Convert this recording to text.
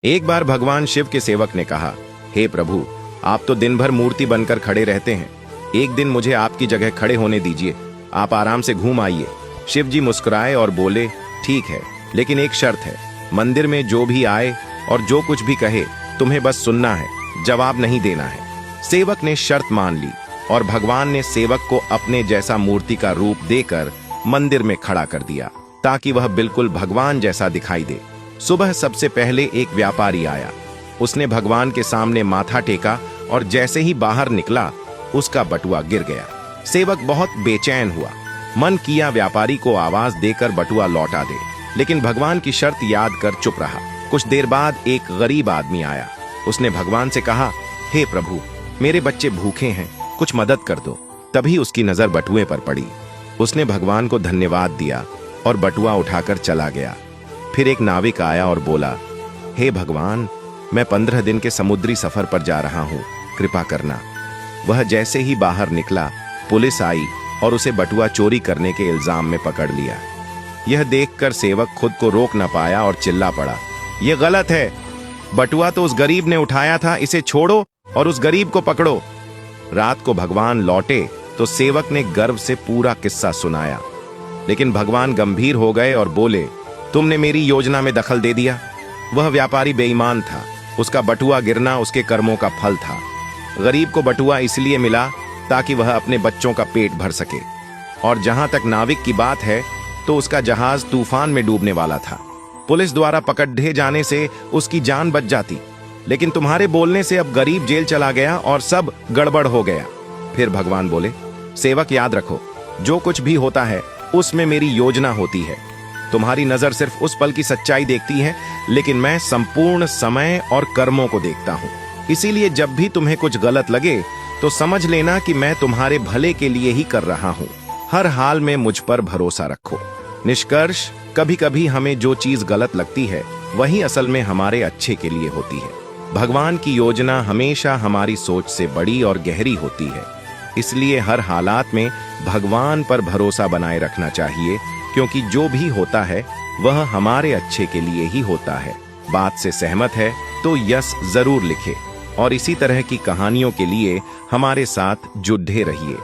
एक बार भगवान शिव के सेवक ने कहा, हे प्रभु, आप तो दिन भर मूर्ति बनकर खड़े रहते हैं। एक दिन मुझे आपकी जगह खड़े होने दीजिए, आप आराम से घूम आइए। शिव जी मुस्कुराए और बोले, ठीक है, लेकिन एक शर्त है। मंदिर में जो भी आए और जो कुछ भी कहे, तुम्हें बस सुनना है, जवाब नहीं देना है। सेवक ने शर्त मान ली और भगवान ने सेवक को अपने जैसा मूर्ति का रूप देकर मंदिर में खड़ा कर दिया, ताकि वह बिल्कुल भगवान जैसा दिखाई दे। सुबह सबसे पहले एक व्यापारी आया। उसने भगवान के सामने माथा टेका और जैसे ही बाहर निकला, उसका बटुआ गिर गया। सेवक बहुत बेचैन हुआ। मन किया व्यापारी को आवाज देकर बटुआ लौटा दे, लेकिन भगवान की शर्त याद कर चुप रहा। कुछ देर बाद एक गरीब आदमी आया। उसने भगवान से कहा, हे प्रभु, मेरे बच्चे भूखे हैं, कुछ मदद कर दो। तभी उसकी नजर बटुए पर पड़ी। उसने भगवान को धन्यवाद दिया और बटुआ उठाकर चला गया। फिर एक नाविक आया और बोला, हे भगवान, मैं 15 दिन के समुद्री सफर पर जा रहा हूँ, कृपा करना। वह जैसे ही बाहर निकला, पुलिस आई और उसे बटुआ चोरी करने के इल्जाम में पकड़ लिया। यह देखकर सेवक खुद को रोक न पाया और चिल्ला पड़ा, यह गलत है। बटुआ तो उस गरीब ने उठाया था, इसे छोड़ो और उस गरीब को पकड़ो। रात को भगवान लौटे तो सेवक ने गर्व से पूरा किस्सा सुनाया, लेकिन भगवान गंभीर हो गए और बोले, तुमने मेरी योजना में दखल दे दिया। वह व्यापारी बेईमान था, उसका बटुआ गिरना उसके कर्मों का फल था। गरीब को बटुआ इसलिए मिला ताकि वह अपने बच्चों का पेट भर सके। और जहां तक नाविक की बात है, तो उसका जहाज तूफान में डूबने वाला था। पुलिस द्वारा पकड़े जाने से उसकी जान बच जाती, लेकिन तुम्हारे बोलने से अब गरीब जेल चला गया और सब गड़बड़ हो गया। फिर भगवान बोले, सेवक याद रखो, जो कुछ भी होता है उसमें मेरी योजना होती है। तुम्हारी नजर सिर्फ उस पल की सच्चाई देखती है, लेकिन मैं संपूर्ण समय और कर्मों को देखता हूँ। इसीलिए जब भी तुम्हें कुछ गलत लगे तो समझ लेना कि मैं तुम्हारे भले के लिए ही कर रहा हूँ। हर हाल में मुझ पर भरोसा रखो। निष्कर्ष, कभी कभी हमें जो चीज गलत लगती है, वही असल में हमारे अच्छे के लिए होती है। भगवान की योजना हमेशा हमारी सोच से बड़ी और गहरी होती है। इसलिए हर हालात में भगवान पर भरोसा बनाए रखना चाहिए, क्योंकि जो भी होता है वह हमारे अच्छे के लिए ही होता है। बात से सहमत है तो यस जरूर लिखे और इसी तरह की कहानियों के लिए हमारे साथ जुड़े रहिए।